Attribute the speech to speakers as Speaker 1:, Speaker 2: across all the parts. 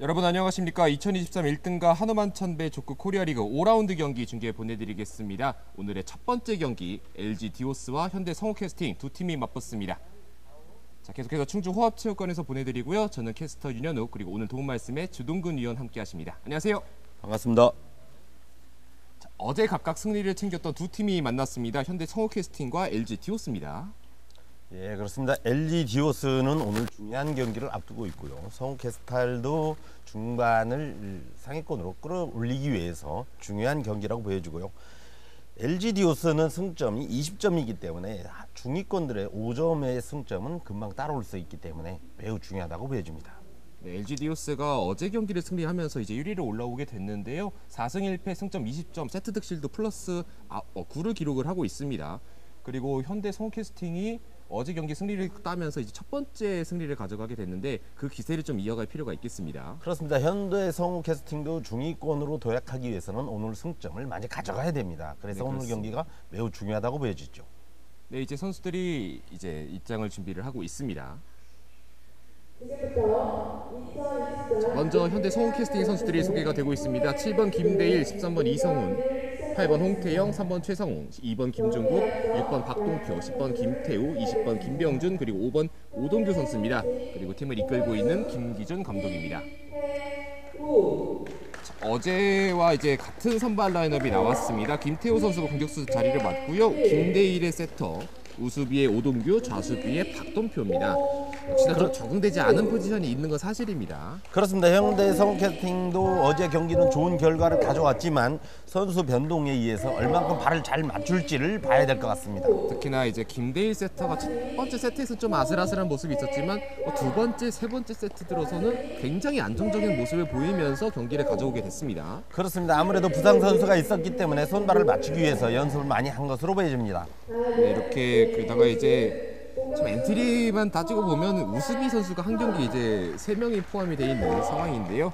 Speaker 1: 여러분 안녕하십니까. 2023 1등과 한화만 천배 족구 코리아리그 5라운드 경기 중계 보내드리겠습니다. 오늘의 첫 번째 경기 LG 디오스와 현대 성우캐스팅 두 팀이 맞붙습니다. 자, 계속해서 충주 호합체육관에서 보내드리고요. 저는 캐스터 윤현욱 그리고 오늘 도움 말씀에 주동근 위원 함께 하십니다. 안녕하세요.
Speaker 2: 반갑습니다.
Speaker 1: 자, 어제 각각 승리를 챙겼던 두 팀이 만났습니다. 현대 성우캐스팅과 LG 디오스입니다.
Speaker 2: 예, 그렇습니다. LG 디오스는 오늘 중요한 경기를 앞두고 있고요. 성우캐스탈도 중반을 상위권으로 끌어올리기 위해서 중요한 경기라고 보여지고요. LG 디오스는 승점이 20점이기 때문에 중위권들의 5점의 승점은 금방 따라올 수 있기 때문에 매우 중요하다고 보여집니다.
Speaker 1: 네, LG 디오스가 어제 경기를 승리하면서 이제 1위로 올라오게 됐는데요. 4승 1패 승점 20점, 세트 득실도 플러스 9를 기록을 하고 있습니다. 그리고 현대 성우캐스팅이 어제 경기 승리를 따면서 이제 첫 번째 승리를 가져가게 됐는데 그 기세를 좀 이어갈 필요가 있겠습니다.
Speaker 2: 그렇습니다. 현대 성우캐스팅도 중위권으로 도약하기 위해서는 오늘 승점을 많이 가져가야 됩니다. 그래서
Speaker 1: 네,
Speaker 2: 오늘 경기가 매우 중요하다고 보여지죠.
Speaker 1: 네, 이제 선수들이 이제 입장을 준비를 하고 있습니다. 먼저 현대 성우캐스팅 선수들이 소개가 되고 있습니다. 7번 김대일, 13번 이성훈, 8번 홍태영, 3번 최성웅, 2번 김종국, 6번 박동표, 10번 김태우, 20번 김병준, 그리고 5번 오동규 선수입니다. 그리고 팀을 이끌고 있는 김기준 감독입니다. 자, 어제와 이제 같은 선발 라인업이 나왔습니다. 김태우 선수가 공격수 자리를 맡고요. 김대일의 세터, 우수비의 오동규, 좌수비의 박동표입니다. 역시나 좀 적응되지 않은 포지션이 있는 건 사실입니다.
Speaker 2: 그렇습니다. 현대 성우캐스팅도 어제 경기는 좋은 결과를 가져왔지만 선수 변동에 의해서 얼만큼 발을 잘 맞출지를 봐야 될 것 같습니다.
Speaker 1: 특히나 이제 김대일 세터가 첫 번째 세트에서 좀 아슬아슬한 모습이 있었지만 두 번째, 세 번째 세트 들어서는 굉장히 안정적인 모습을 보이면서 경기를 가져오게 됐습니다.
Speaker 2: 그렇습니다. 아무래도 부상 선수가 있었기 때문에 손발을 맞추기 위해서 연습을 많이 한 것으로 보여집니다.
Speaker 1: 네, 이렇게 그러다가 이제 좀 엔트리만 따지고 보면 우수비 선수가 한 경기 이제 3명이 포함이 되어 있는 상황인데요.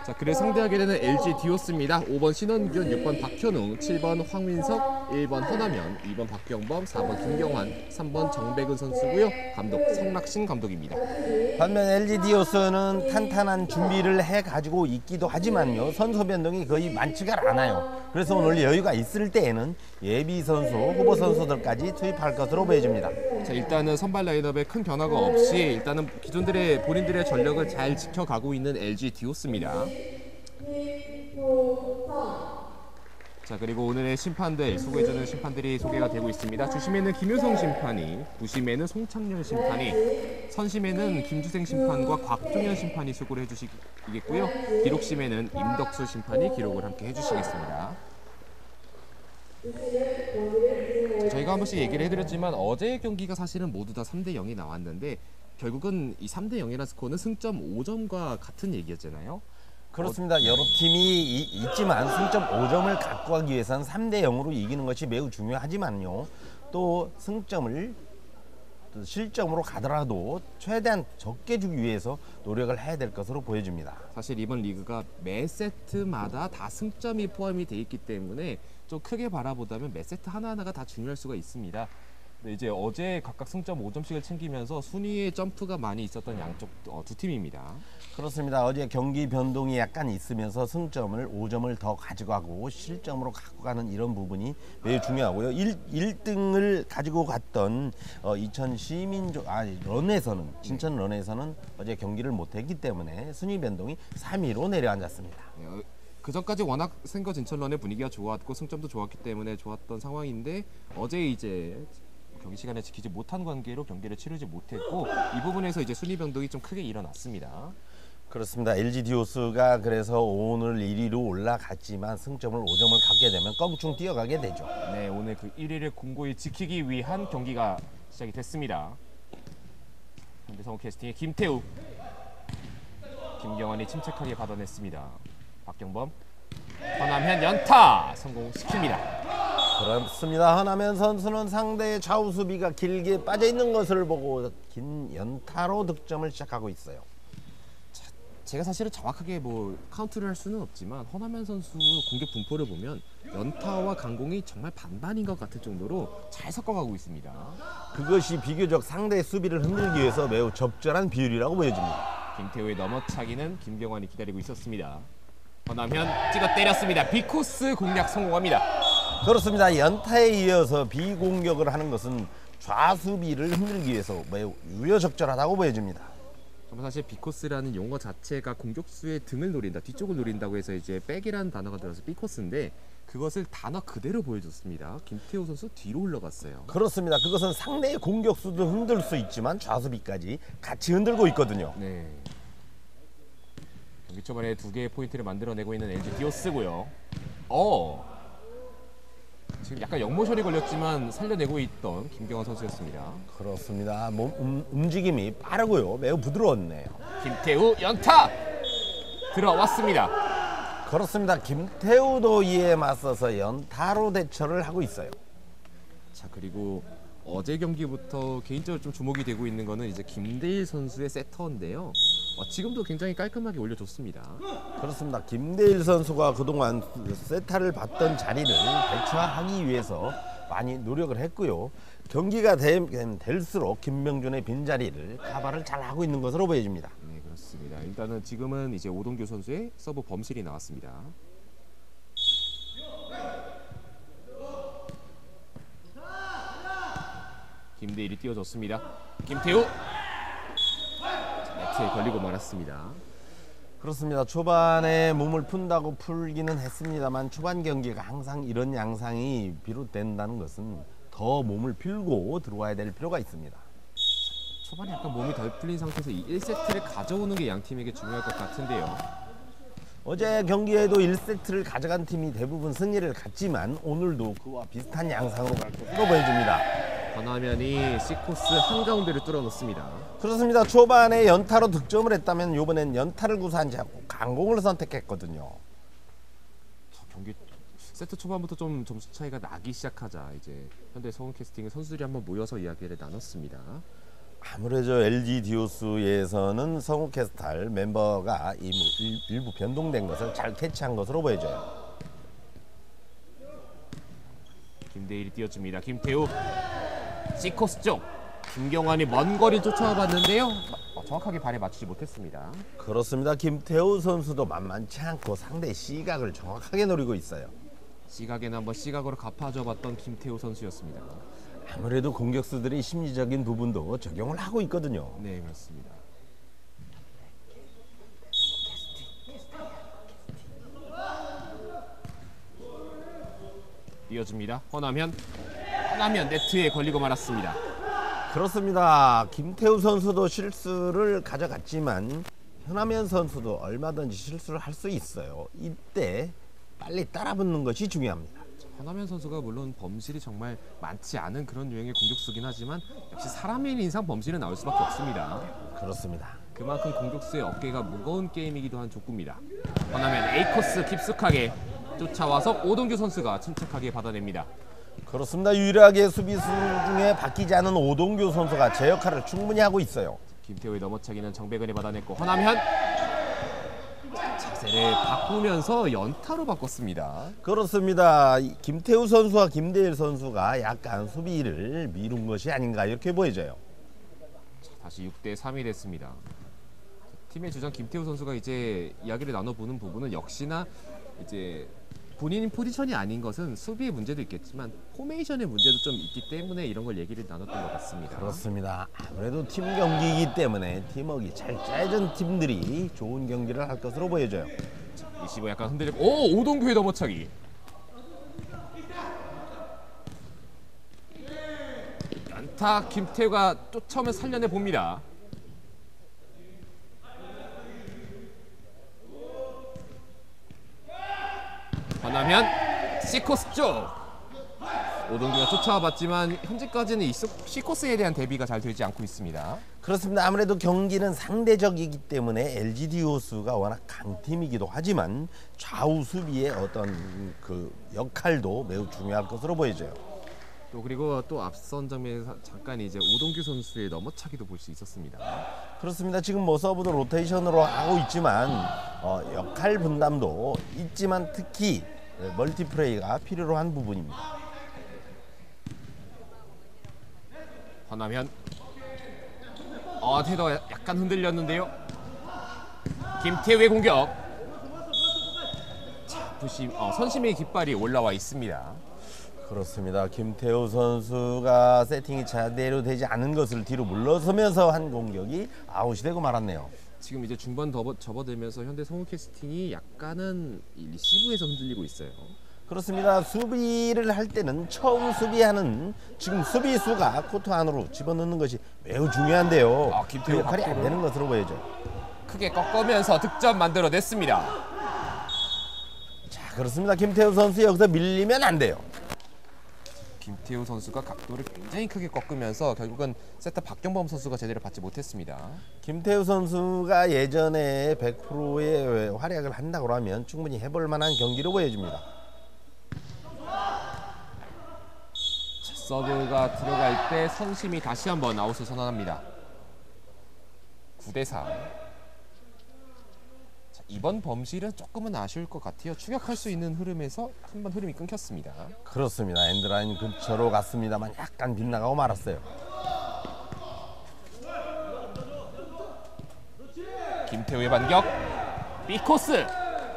Speaker 1: 자, 그를 상대하게 되는 LG 디오스입니다. 5번 신원균, 6번 박현웅, 7번 황민석, 1번 허남현, 2번 박경범, 4번 김경환, 3번 정백은 선수고요. 감독 성락신 감독입니다.
Speaker 2: 반면 LG 디오스는 탄탄한 준비를 해가지고 있기도 하지만요. 선수 변동이 거의 많지가 않아요. 그래서 오늘 여유가 있을 때에는 예비 선수, 후보 선수들까지 투입할 것으로 보여집니다.
Speaker 1: 자, 일단은 선발 라인업에 큰 변화가 없이 일단은 기존들의 본인들의 전력을 잘 지켜가고 있는 LG 디오스입니다. 자, 그리고 오늘의 심판들 소개해주는 심판들이 소개가 되고 있습니다. 주심에는 김효성 심판이, 부심에는 송창렬 심판이, 선심에는 김주생 심판과 곽종현 심판이 수고를 해주시겠고요. 기록심에는 임덕수 심판이 기록을 함께 해주시겠습니다. 저희가 한 번씩 얘기를 해드렸지만 어제의 경기가 사실은 모두 다 3대 0이 나왔는데 결국은 이 3대 0이라는 스코어는 승점 5점과 같은 얘기였잖아요.
Speaker 2: 그렇습니다. 여러 팀이 있지만 승점 5점을 갖고 가기 위해서는 3대 0으로 이기는 것이 매우 중요하지만요. 또 승점을 실점으로 가더라도 최대한 적게 주기 위해서 노력을 해야 될 것으로 보여집니다.
Speaker 1: 사실 이번 리그가 매 세트마다 다 승점이 포함이 돼 있기 때문에 좀 크게 바라보다면 매 세트 하나하나가 다 중요할 수가 있습니다. 근데 이제 어제 각각 승점 5점씩을 챙기면서 순위의 점프가 많이 있었던 양쪽 두 팀입니다.
Speaker 2: 그렇습니다. 어제 경기 변동이 약간 있으면서 승점을 5점을 더 가져가고 실점으로 갖고 가는 이런 부분이 매우 중요하고요. 1등을 가지고 갔던 인천 런에서는 진천 런에서는 어제 경기를 못했기 때문에 순위 변동이 3위로 내려앉았습니다.
Speaker 1: 네, 그 전까지 워낙 생거 진천런의 분위기가 좋았고 승점도 좋았기 때문에 좋았던 상황인데 어제 이제 경기 시간에 지키지 못한 관계로 경기를 치르지 못했고 이 부분에서 이제 순위 변동이 좀 크게 일어났습니다.
Speaker 2: 그렇습니다. LG 디오스가 그래서 오늘 1위로 올라갔지만 승점을 5점을 갖게 되면 껑충 뛰어가게 되죠.
Speaker 1: 네, 오늘 그 1위를 공고히 지키기 위한 경기가 시작이 됐습니다. 현대 성우캐스팅의 김태우, 김경환이 침착하게 받아냈습니다. 박경범, 허남현 연타 성공시킵니다.
Speaker 2: 그렇습니다. 허남현 선수는 상대의 좌우 수비가 길게 빠져 있는 것을 보고 긴 연타로 득점을 시작하고 있어요.
Speaker 1: 제가 사실은 정확하게 카운트를 할 수는 없지만 허남현 선수 공격 분포를 보면 연타와 강공이 정말 반반인 것 같을 정도로 잘 섞어가고 있습니다.
Speaker 2: 그것이 비교적 상대의 수비를 흔들기 위해서 매우 적절한 비율이라고 보여집니다.
Speaker 1: 김태우의 넘어차기는 김경환이 기다리고 있었습니다. 허남현 찍어 때렸습니다. B코스 공략 성공합니다.
Speaker 2: 그렇습니다. 연타에 이어서 비공격을 하는 것은 좌수비를 흔들기 위해서 매우 유효적절하다고 보여집니다.
Speaker 1: 사실 B코스라는 용어 자체가 공격수의 등을 노린다, 뒤쪽을 노린다고 해서 이제 백이라는 단어가 들어서 B코스인데 그것을 단어 그대로 보여줬습니다. 김태우 선수 뒤로 올라갔어요.
Speaker 2: 그렇습니다. 그것은 상대의 공격수도 흔들 수 있지만 좌수비까지 같이 흔들고 있거든요.
Speaker 1: 네. 경기 초반에 2개의 포인트를 만들어내고 있는 LG 디오스고요. 지금 약간 역모션이 걸렸지만 살려내고 있던 김경환 선수였습니다.
Speaker 2: 그렇습니다. 움직임이 빠르고요. 매우 부드러웠네요.
Speaker 1: 김태우 연타 들어왔습니다.
Speaker 2: 그렇습니다. 김태우도 이에 맞서서 연타로 대처를 하고 있어요.
Speaker 1: 자, 그리고 어제 경기부터 개인적으로 좀 주목이 되고 있는 거는 이제 김대일 선수의 세터인데요. 지금도 굉장히 깔끔하게 올려줬습니다.
Speaker 2: 그렇습니다. 김대일 선수가 그동안 세타를 받던 자리를 대처하기 위해서 많이 노력을 했고요. 경기가 될수록 김명준의 빈자리를 카바를 잘 하고 있는 것으로 보여집니다.
Speaker 1: 네, 그렇습니다. 일단은 지금은 이제 오동규 선수의 서브 범실이 나왔습니다. 김대일이 띄워줬습니다. 김태우 네트에 걸리고 말았습니다.
Speaker 2: 그렇습니다. 초반에 몸을 푼다고 풀기는 했습니다만 초반 경기가 항상 이런 양상이 비롯된다는 것은 더 몸을 풀고 들어와야 될 필요가 있습니다.
Speaker 1: 초반에 약간 몸이 덜 풀린 상태에서 이 1세트를 가져오는 게 양 팀에게 중요할 것 같은데요.
Speaker 2: 어제 경기에도 1세트를 가져간 팀이 대부분 승리를 갖지만 오늘도 그와 비슷한 양상으로 갈 것으로 보여집니다.
Speaker 1: 권하면이 C코스 한가운데를 뚫어놓습니다.
Speaker 2: 그렇습니다. 초반에 연타로 득점을 했다면 이번엔 연타를 구사하지 않고 강공을 선택했거든요.
Speaker 1: 경기 세트 초반부터 좀 점수 차이가 나기 시작하자 이제 현대 서울 캐스팅 선수들이 한번 모여서 이야기를 나눴습니다.
Speaker 2: 아무래도 LG 디오스에서는 성우 캐스탈 멤버가 일부 변동된 것을 잘 캐치한 것으로 보여져요.
Speaker 1: 김대일이 띄워줍니다. 김태우 C코스 쪽 김경환이 먼 거리 쫓아와 봤는데요. 정확하게 발에 맞추지 못했습니다.
Speaker 2: 그렇습니다. 김태우 선수도 만만치 않고 상대 C각을 정확하게 노리고 있어요.
Speaker 1: C각에는 한번 C각으로 갚아줘 봤던 김태우 선수였습니다.
Speaker 2: 아무래도 공격수들이 심리적인 부분도 적용을 하고 있거든요.
Speaker 1: 네, 그렇습니다. 띄워줍니다. 허남현 네트에 걸리고 말았습니다.
Speaker 2: 그렇습니다. 김태우 선수도 실수를 가져갔지만 현하면 선수도 얼마든지 실수를 할 수 있어요. 이때 빨리 따라붙는 것이 중요합니다.
Speaker 1: 허남현 선수가 물론 범실이 정말 많지 않은 그런 유형의 공격수긴 하지만 역시 사람인 이상 범실은 나올 수밖에 없습니다.
Speaker 2: 그렇습니다.
Speaker 1: 그만큼 공격수의 어깨가 무거운 게임이기도 한 족구입니다. 허남현 A코스 깊숙하게 쫓아와서 오동규 선수가 침착하게 받아냅니다.
Speaker 2: 그렇습니다. 유일하게 수비수 중에 바뀌지 않은 오동규 선수가 제 역할을 충분히 하고 있어요.
Speaker 1: 김태우의 넘어차기는 정백은이 받아냈고 허남현 자세를 바꾸면서 연타로 바꿨습니다.
Speaker 2: 그렇습니다. 김태우 선수와 김대일 선수가 약간 수비를 미룬 것이 아닌가 이렇게 보여져요.
Speaker 1: 다시 6대 3이 됐습니다. 팀의 주장 김태우 선수가 이제 이야기를 나눠보는 부분은 역시나 이제 본인 포지션이 아닌 것은 수비의 문제도 있겠지만 포메이션의 문제도 좀 있기 때문에 이런 걸 얘기를 나눴던 것 같습니다.
Speaker 2: 그렇습니다. 아무래도 팀 경기이기 때문에 팀워크가 잘 짜여진 팀들이 좋은 경기를 할 것으로 보여져요.
Speaker 1: 리시버 약간 흔들리고 오동규의 넘어차기. 연타 김태우가 쫓아오면 살려내 봅니다. 권하면 C코스 쪽 오동규가 쫓아와 봤지만 현재까지는 이 C코스에 대한 대비가 잘 되지 않고 있습니다.
Speaker 2: 그렇습니다. 아무래도 경기는 상대적이기 때문에 LG 디오스가 워낙 강팀이기도 하지만 좌우 수비의 어떤 그 역할도 매우 중요할 것으로 보여져요.
Speaker 1: 또 그리고 또 앞선 장면에서 잠깐 이제 오동규 선수의 넘어차기도 볼 수 있었습니다.
Speaker 2: 그렇습니다. 지금 뭐 서브도 로테이션으로 하고 있지만 역할 분담도 있지만 특히 멀티플레이가 필요로 한 부분입니다.
Speaker 1: 허남현 테더가 약간 흔들렸는데요. 김태우의 공격. 자, 선심의 깃발이 올라와 있습니다.
Speaker 2: 그렇습니다. 김태우 선수가 세팅이 제대로 되지 않은 것을 뒤로 물러서면서 한 공격이 아웃이 되고 말았네요.
Speaker 1: 지금 이제 중반 접어들면서 현대 성우캐스팅이 약간은 이 리시브에서 흔들리고 있어요.
Speaker 2: 그렇습니다. 수비를 할 때는 처음 수비하는 지금 수비수가 코트 안으로 집어넣는 것이 매우 중요한데요. 그
Speaker 1: 김태우
Speaker 2: 역할이 안 되는 것으로 보여져.
Speaker 1: 크게 꺾으면서 득점 만들어냈습니다.
Speaker 2: 자, 그렇습니다. 김태우 선수 여기서 밀리면 안 돼요.
Speaker 1: 김태우 선수가 각도를 굉장히 크게 꺾으면서 결국은 세터 박경범 선수가 제대로 받지 못했습니다.
Speaker 2: 김태우 선수가 예전에 100%의 활약을 한다고 하면 충분히 해볼 만한 경기로 보여집니다.
Speaker 1: 자, 서브가 들어갈 때 선심이 다시 한번 아웃을 선언합니다. 9대4. 자, 이번 범실은 조금은 아쉬울 것 같아요. 추격할 수 있는 흐름에서 한번 흐름이 끊겼습니다.
Speaker 2: 그렇습니다. 엔드라인 근처로 갔습니다만 약간 빗나가고 말았어요.
Speaker 1: 김태우의 반격. B코스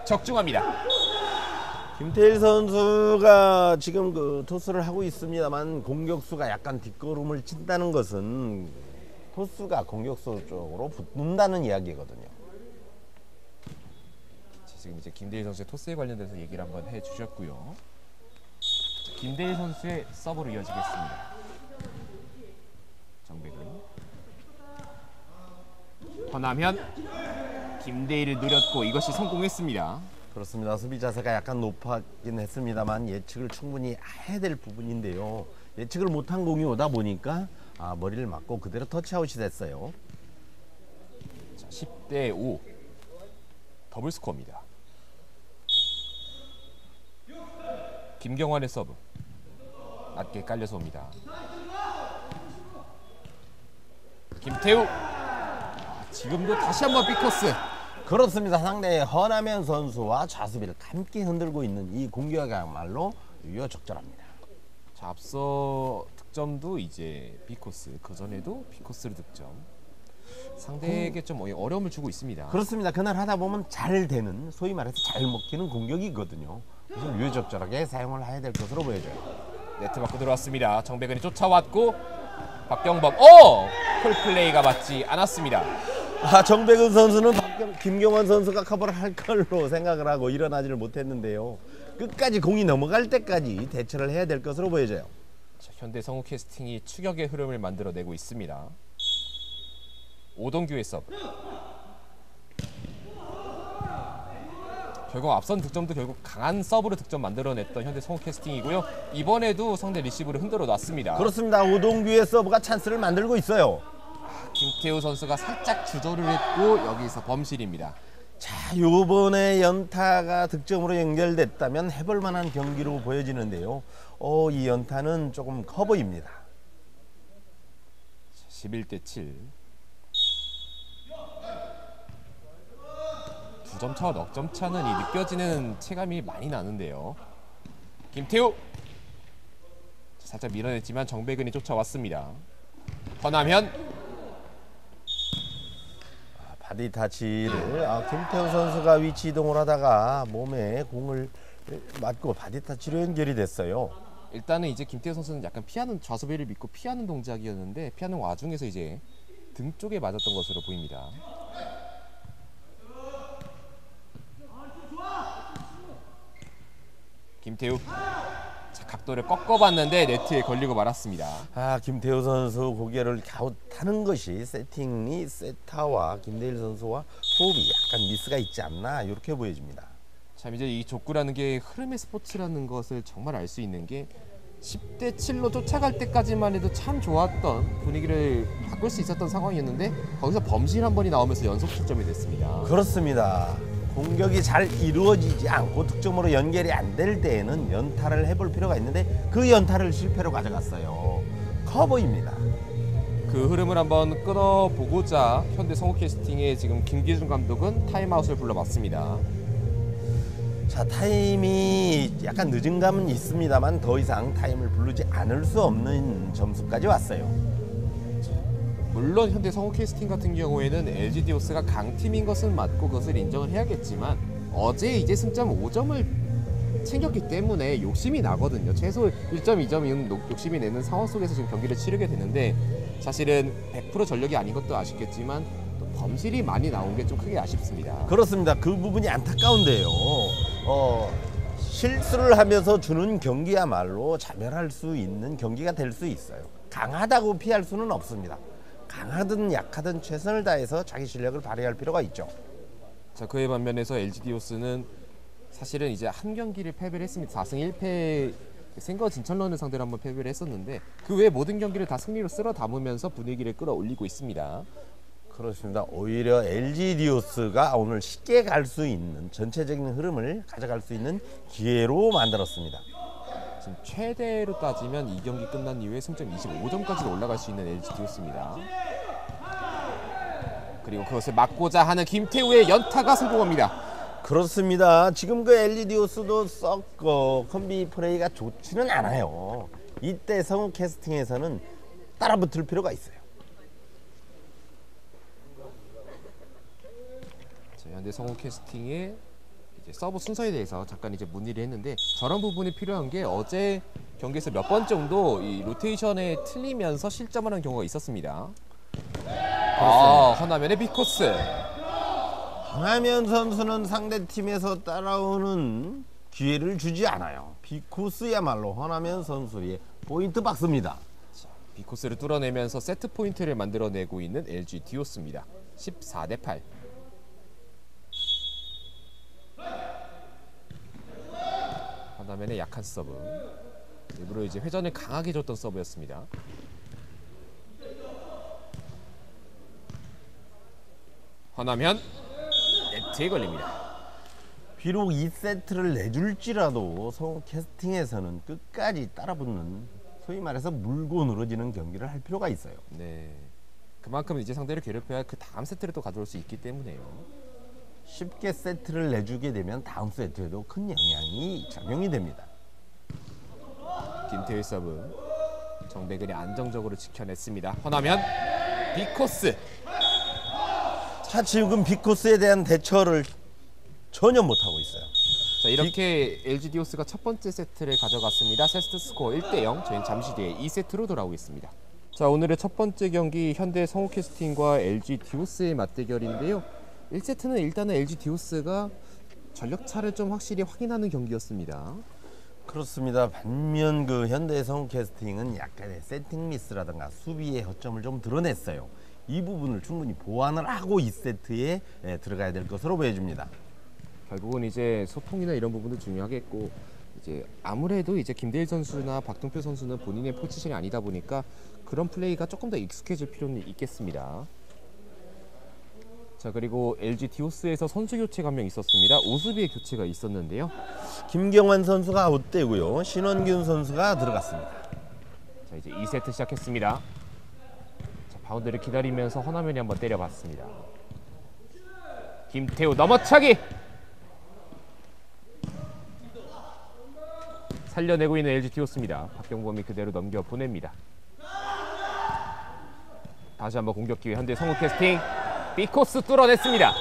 Speaker 1: 적중합니다.
Speaker 2: 김태일 선수가 지금 그 토스를 하고 있습니다만 공격수가 약간 뒷걸음을 친다는 것은 토스가 공격수 쪽으로 붙는다는 이야기거든요.
Speaker 1: 지금 이제 김대일 선수의 토스에 관련돼서 얘기를 한번 해주셨고요. 김대일 선수의 서브로 이어지겠습니다. 정백은 허남현, 김대일을 노렸고 이것이 성공했습니다.
Speaker 2: 그렇습니다. 수비 자세가 약간 높았긴 했습니다만 예측을 충분히 해야 될 부분인데요. 예측을 못한 공이 오다 보니까 머리를 맞고 그대로 터치아웃이 됐어요.
Speaker 1: 자, 10대5 더블 스코어입니다. 김경환의 서브 낮게 깔려서 옵니다. 김태우 지금도 다시 한번 B코스.
Speaker 2: 그렇습니다. 상대의 허남현 선수와 좌수비를 함께 흔들고 있는 이 공격이야말로 유효적절합니다.
Speaker 1: 자, 앞서 득점도 이제 B코스, 그 전에도 B코스로 득점. 상대에게 좀 어려움을 주고 있습니다.
Speaker 2: 그렇습니다. 그날 하다 보면 잘 되는, 소위 말해서 잘 먹히는 공격이거든요. 그래서 유효적절하게 사용을 해야 될 것으로 보여져요.
Speaker 1: 네트 맞고 들어왔습니다. 정백은이 쫓아왔고 박경범 콜플레이가 맞지 않았습니다.
Speaker 2: 정백은 선수는 김경환 선수가 커버를 할 걸로 생각을 하고 일어나지를 못했는데요. 끝까지 공이 넘어갈 때까지 대처를 해야 될 것으로 보여져요.
Speaker 1: 자, 현대 성우 캐스팅이 추격의 흐름을 만들어내고 있습니다. 오동규의 서브. 결국 앞선 득점도 결국 강한 서브로 득점 만들어냈던 현대 성우 캐스팅이고요. 이번에도 상대 리시브를 흔들어 놨습니다.
Speaker 2: 그렇습니다. 오동규의 서브가 찬스를 만들고 있어요.
Speaker 1: 김태우 선수가 살짝 주저를 했고 여기서 범실입니다.
Speaker 2: 자, 요번에 연타가 득점으로 연결됐다면 해볼 만한 경기로 보여지는데요. 이 연타는 조금 커 보입니다.
Speaker 1: 11대7. 2점 차와 넉 점 차는 이 느껴지는 체감이 많이 나는데요. 김태우 살짝 밀어냈지만 정백은이 쫓아왔습니다. 허남현
Speaker 2: 바디 타치를 김태우 선수가 위치 이동을 하다가 몸에 공을 맞고 바디 타치로 연결이 됐어요.
Speaker 1: 일단은 이제 김태우 선수는 약간 피하는 좌수비를 믿고 피하는 동작이었는데 피하는 와중에서 이제 등 쪽에 맞았던 것으로 보입니다. 김태우 자, 각도를 꺾어봤는데 네트에 걸리고 말았습니다.
Speaker 2: 김태우 선수 고개를 갸웃하는 것이 세팅이 세타와 김대일 선수와 호흡이 약간 미스가 있지 않나 이렇게 보여집니다.
Speaker 1: 참 이제 이 족구라는 게 흐름의 스포츠라는 것을 정말 알 수 있는 게 10대7로 쫓아갈 때까지만 해도 참 좋았던 분위기를 바꿀 수 있었던 상황이었는데 거기서 범실 한 번이 나오면서 연속 실점이 됐습니다.
Speaker 2: 그렇습니다. 공격이 잘 이루어지지 않고 득점으로 연결이 안 될 때에는 연타를 해볼 필요가 있는데 그 연타를 실패로 가져갔어요. 커 보입니다.
Speaker 1: 그 흐름을 한번 끊어보고자 현대 성우캐스팅의 지금 김기준 감독은 타임아웃을 불러봤습니다.
Speaker 2: 자, 타임이 약간 늦은 감은 있습니다만 더 이상 타임을 부르지 않을 수 없는 점수까지 왔어요.
Speaker 1: 물론 현대 성우 캐스팅 같은 경우에는 LG 디오스가 강팀인 것은 맞고 그것을 인정을 해야겠지만 어제 이제 승점 5점을 챙겼기 때문에 욕심이 나거든요. 최소 1점, 2점은 욕심이 내는 상황 속에서 지금 경기를 치르게 되는데 사실은 100% 전력이 아닌 것도 아쉽겠지만 또 범실이 많이 나온 게 좀 크게 아쉽습니다.
Speaker 2: 그렇습니다. 그 부분이 안타까운데요. 실수를 하면서 주는 경기야말로 자멸할 수 있는 경기가 될 수 있어요. 강하다고 피할 수는 없습니다. 강하든 약하든 최선을 다해서 자기 실력을 발휘할 필요가 있죠.
Speaker 1: 자, 그에 반면에서 LG 디오스는 사실은 이제 한 경기를 패배를 했습니다. 4승 1패 생거 진천런을 상대로 한번 패배를 했었는데 그 외 모든 경기를 다 승리로 쓸어 담으면서 분위기를 끌어올리고 있습니다.
Speaker 2: 그렇습니다. 오히려 LG 디오스가 오늘 쉽게 갈 수 있는 전체적인 흐름을 가져갈 수 있는 기회로 만들었습니다.
Speaker 1: 지금 최대로 따지면 이 경기 끝난 이후에 승점 25점까지 올라갈 수 있는 LG 디오스입니다. 그리고 그것을 막고자 하는 김태우의 연타가 성공합니다.
Speaker 2: 그렇습니다. 지금 그 LG 디오스도 썩 콤비 플레이가 좋지는 않아요. 이때 성우 캐스팅에서는 따라붙을 필요가 있어요.
Speaker 1: 자, 현대 성우 캐스팅의 이제 서브 순서에 대해서 잠깐 이제 문의를 했는데 저런 부분이 필요한 게 어제 경기에서 몇 번 정도 이 로테이션에 틀리면서 실점하는 경우가 있었습니다. 허나면의 빅코스.
Speaker 2: 허나면 선수는 상대 팀에서 따라오는 기회를 주지 않아요. 빅코스야말로 허나면 선수의 포인트 박스입니다.
Speaker 1: 빅코스를 뚫어내면서 세트 포인트를 만들어내고 있는 LG 디오스입니다. 14대8. 허나면의 약한 서브. 일부러 이제 회전을 강하게 줬던 서브였습니다. 허나면 네트에 걸립니다.
Speaker 2: 비록 2세트를 내줄지라도 성우 캐스팅에서는 끝까지 따라붙는 소위 말해서 물고 늘어지는 경기를 할 필요가 있어요.
Speaker 1: 네, 그만큼 이제 상대를 괴롭혀야 그 다음 세트를 또 가져올 수 있기 때문에요.
Speaker 2: 쉽게 세트를 내주게 되면 다음 세트에도 큰 영향이 작용이 됩니다.
Speaker 1: 김태희 서브. 정백은이 안정적으로 지켜냈습니다. 허나면 빅코스.
Speaker 2: 자, 지금 빅코스에 대한 대처를 전혀 못하고 있어요.
Speaker 1: 자, 이렇게 LG 디오스가 첫 번째 세트를 가져갔습니다. 세트 스코어 1대0. 저희는 잠시 뒤에 2세트로 돌아오겠습니다. 자, 오늘의 첫 번째 경기 현대 성우 캐스팅과 LG 디오스의 맞대결인데요. 1세트는 일단은 LG 디오스가 전력 차를 좀 확실히 확인하는 경기였습니다.
Speaker 2: 그렇습니다. 반면 그 현대 성우 캐스팅은 약간의 세팅 미스라든가 수비의 허점을 좀 드러냈어요. 이 부분을 충분히 보완을 하고 2세트에 들어가야 될 것으로 보여집니다.
Speaker 1: 결국은 이제 소통이나 이런 부분도 중요하겠고 이제 아무래도 이제 김대일 선수나 박동표 선수는 본인의 포지션이 아니다 보니까 그런 플레이가 조금 더 익숙해질 필요는 있겠습니다. 자, 그리고 LG 디오스에서 선수 교체가 한 명 있었습니다. 오수비의 교체가 있었는데요.
Speaker 2: 김경환 선수가 아웃되고요. 신원균 선수가 들어갔습니다.
Speaker 1: 자, 이제 2세트 시작했습니다. 자, 바운드를 기다리면서 허나면이 한번 때려봤습니다. 김태우 넘어차기. 살려내고 있는 LG 디오스입니다. 박경범이 그대로 넘겨 보냅니다. 다시 한번 공격 기회 현대 성우 캐스팅. 빅코스 뚫어냈습니다.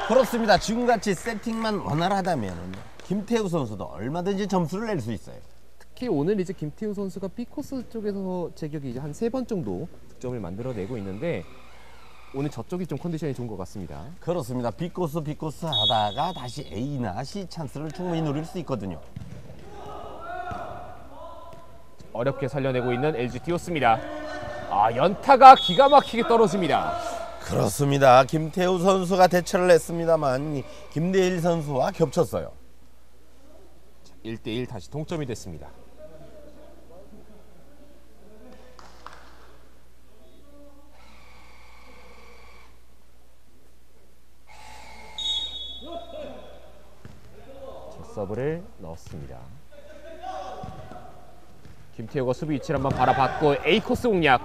Speaker 2: 그렇습니다. 지금같이 세팅만 원활하다면 김태우 선수도 얼마든지 점수를 낼 수 있어요.
Speaker 1: 특히 오늘 이제 김태우 선수가 빅코스 쪽에서 제격이 이제 한 3번 정도 득점을 만들어내고 있는데 오늘 저쪽이 좀 컨디션이 좋은 것 같습니다.
Speaker 2: 그렇습니다. 빅코스 하다가 다시 A나 C 찬스를 충분히 노릴 수 있거든요.
Speaker 1: 어렵게 살려내고 있는 LG 디오스입니다. 연타가 기가 막히게 떨어집니다.
Speaker 2: 그렇습니다. 김태우 선수가 대처를 했습니다만 김대일 선수와 겹쳤어요.
Speaker 1: 1대1 다시 동점이 됐습니다. 첫 서브를 넣었습니다. 김태우가 수비 위치를 한번 바라봤고 A코스 공략.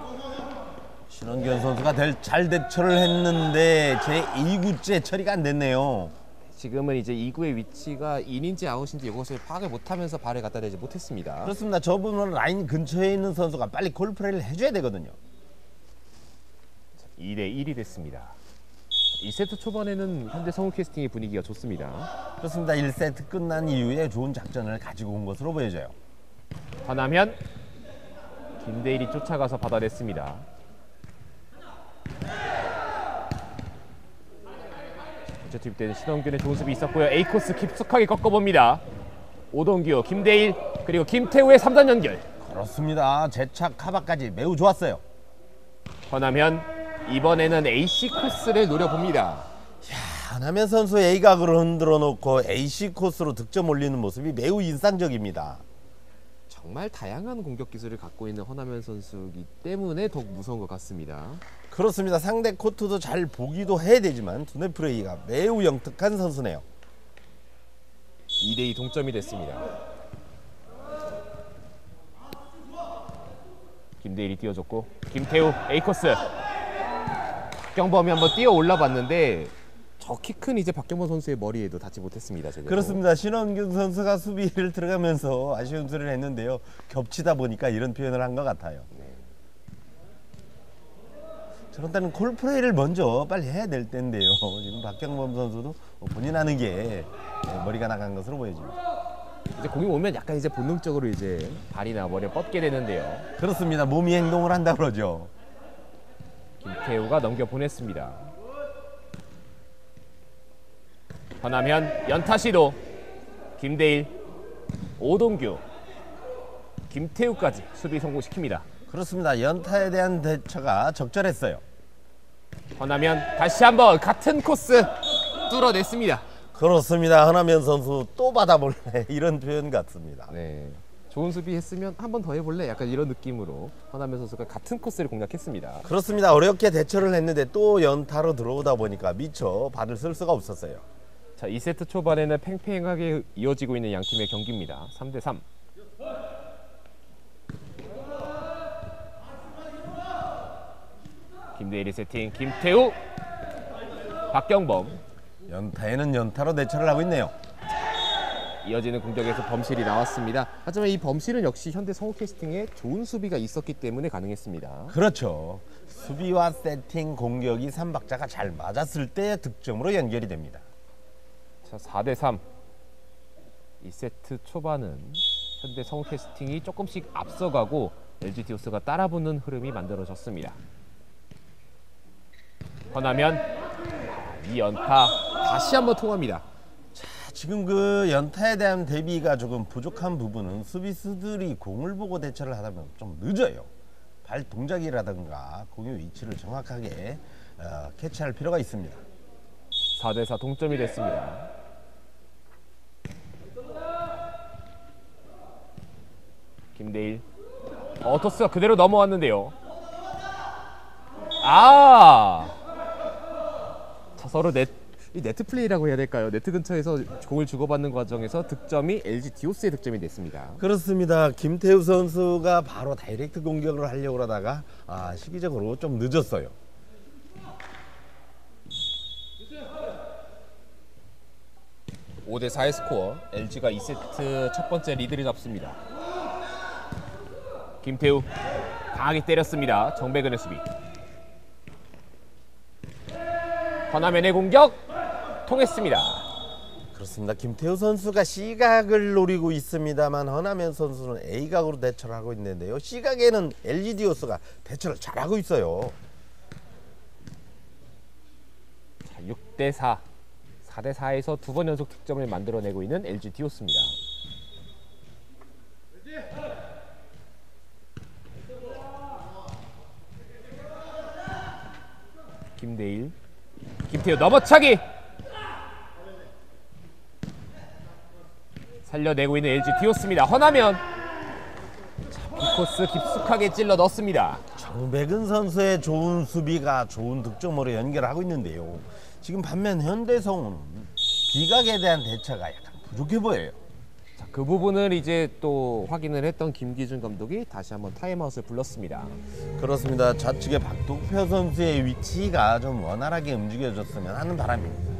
Speaker 2: 신원균 선수가 잘 대처를 했는데 제 2구째 처리가 안 됐네요.
Speaker 1: 지금은 이제 2구의 위치가 인인지 아웃인지 이것을 파악을 못하면서 발을 갖다 대지 못했습니다.
Speaker 2: 그렇습니다. 저 부분은 라인 근처에 있는 선수가 빨리 골프레이를 해줘야 되거든요.
Speaker 1: 2대 1이 됐습니다. 2세트 초반에는 현대 성우 캐스팅의 분위기가 좋습니다.
Speaker 2: 그렇습니다. 1세트 끝난 이후에 좋은 작전을 가지고 온 것으로 보여져요.
Speaker 1: 허남현, 김대일이 쫓아가서 받아냈습니다. 번째 투입 때는 신원균의 좋은 수비 있었고요. A코스 깊숙하게 꺾어봅니다. 오동규, 김대일, 그리고 김태우의 3단 연결.
Speaker 2: 그렇습니다. 재차 카바까지 매우 좋았어요.
Speaker 1: 허남현, 이번에는 AC 코스를 노려봅니다.
Speaker 2: 하나면 선수 A각으로 흔들어 놓고 AC 코스로 득점 올리는 모습이 매우 인상적입니다.
Speaker 1: 정말 다양한 공격 기술을 갖고 있는 허남현 선수이기 때문에 더욱 무서운 것 같습니다.
Speaker 2: 그렇습니다. 상대 코트도 잘 보기도 해야 되지만 두뇌 플레이가 매우 영특한 선수네요.
Speaker 1: 2대2 동점이 됐습니다. 김대일이 띄워줬고 김태우 A코스. 박경범이 한번 뛰어 올라봤는데 저 키 큰 이제 박경범 선수의 머리에도 닿지 못했습니다. 제대로.
Speaker 2: 그렇습니다. 신원균 선수가 수비를 들어가면서 아쉬운 소리를 했는데요. 겹치다 보니까 이런 표현을 한 것 같아요. 저런 때는 콜플레이를 먼저 빨리 해야 될 텐데요. 지금 박경범 선수도 본인 하는 게 머리가 나간 것으로 보여집니다.
Speaker 1: 이제 공이 오면 약간 이제 본능적으로 이제 발이나 머리를 뻗게 되는데요.
Speaker 2: 그렇습니다. 몸이 행동을 한다 그러죠.
Speaker 1: 김태우가 넘겨보냈습니다. 허남현 연타 시도. 김대일, 오동규, 김태우까지 수비 성공시킵니다.
Speaker 2: 그렇습니다. 연타에 대한 대처가 적절했어요.
Speaker 1: 허남현 다시 한번 같은 코스 뚫어냈습니다.
Speaker 2: 그렇습니다. 허남현 선수 또 받아볼래 이런 표현 같습니다.
Speaker 1: 네, 좋은 수비 했으면 한 번 더 해볼래? 약간 이런 느낌으로 허남현 선수가 같은 코스를 공략했습니다.
Speaker 2: 그렇습니다. 어렵게 대처를 했는데 또 연타로 들어오다 보니까 미처 발을 쓸 수가 없었어요.
Speaker 1: 자, 2세트 초반에는 팽팽하게 이어지고 있는 양 팀의 경기입니다. 3대 3. 김대일이 세팅, 김태우, 박경범.
Speaker 2: 연타에는 연타로 대처를 하고 있네요.
Speaker 1: 이어지는 공격에서 범실이 나왔습니다. 하지만 이 범실은 역시 현대 성우 캐스팅에 좋은 수비가 있었기 때문에 가능했습니다.
Speaker 2: 그렇죠. 수비와 세팅, 공격이 3박자가 잘 맞았을 때 득점으로 연결이 됩니다.
Speaker 1: 자, 4대 3. 2세트 초반은 현대 성우 캐스팅이 조금씩 앞서가고 LG 디오스가 따라붙는 흐름이 만들어졌습니다. 허남현, 이 연타 다시 한번 통합니다.
Speaker 2: 지금 그 연타에 대한 대비가 조금 부족한 부분은 수비수들이 공을 보고 대처를 하다 보면 좀 늦어요. 발 동작이라든가 공의 위치를 정확하게 캐치할 필요가 있습니다.
Speaker 1: 4대 4 동점이 됐습니다. 김대일, 토스가 그대로 넘어왔는데요. 자, 서로 네트 플레이라고 해야 될까요? 네트 근처에서 공을 주고받는 과정에서 득점이 LG 디오스의 득점이 됐습니다.
Speaker 2: 그렇습니다. 김태우 선수가 바로 다이렉트 공격을 하려고 하다가 시기적으로 좀 늦었어요.
Speaker 1: 오 대 4의 스코어. LG가 2세트 첫 번째 리드를 잡습니다. 김태우 강하게 때렸습니다. 정백은의 수비. 허남현의 공격 통했습니다.
Speaker 2: 그렇습니다. 김태우 선수가 C각을 노리고 있습니다만 허남현 선수는 A각으로 대처를 하고 있는데요. C각에는 LG 디오스가 대처를 잘하고 있어요.
Speaker 1: 자, 6대 4. 4대 4에서 두 번 연속 득점을 만들어내고 있는 LG 디오스입니다. 김대일, 김태우 넘어차기. 살려내고 있는 LG 디오스입니다. 허남현, 자, B코스 깊숙하게 찔러 넣습니다.
Speaker 2: 정백은 선수의 좋은 수비가 좋은 득점으로 연결하고 있는데요. 지금 반면 현대성우는 B각에 대한 대처가 약간 부족해 보여요.
Speaker 1: 자, 그 부분을 이제 또 확인을 했던 김기준 감독이 다시 한번 타임아웃을 불렀습니다.
Speaker 2: 그렇습니다. 좌측의 박동표 선수의 위치가 좀 원활하게 움직여졌으면 하는 바람입니다.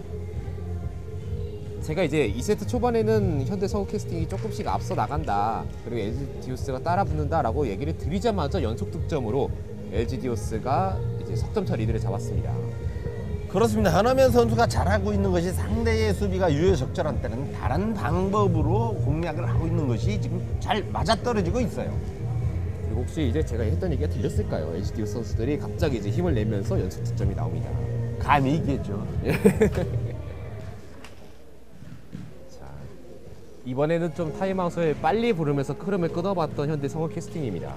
Speaker 1: 제가 이제 2세트 초반에는 현대 성우 캐스팅이 조금씩 앞서 나간다, 그리고 LG 디오스가 따라 붙는다라고 얘기를 드리자마자 연속 득점으로 LG 디오스가 이제 이제 석점차 리드를 잡았습니다.
Speaker 2: 그렇습니다. 한화면 선수가 잘하고 있는 것이 상대의 수비가 유효적절한 때는 다른 방법으로 공략을 하고 있는 것이 지금 잘 맞아떨어지고 있어요.
Speaker 1: 그리고 혹시 이제 제가 했던 얘기가 들렸을까요? NC 디오스 선수들이 갑자기 이제 힘을 내면서 연속 득점이 나옵니다.
Speaker 2: 감이 있겠죠.
Speaker 1: 자, 이번에는 좀 타임아웃을 빨리 부르면서 흐름을 끊어봤던 현대 성우 캐스팅입니다.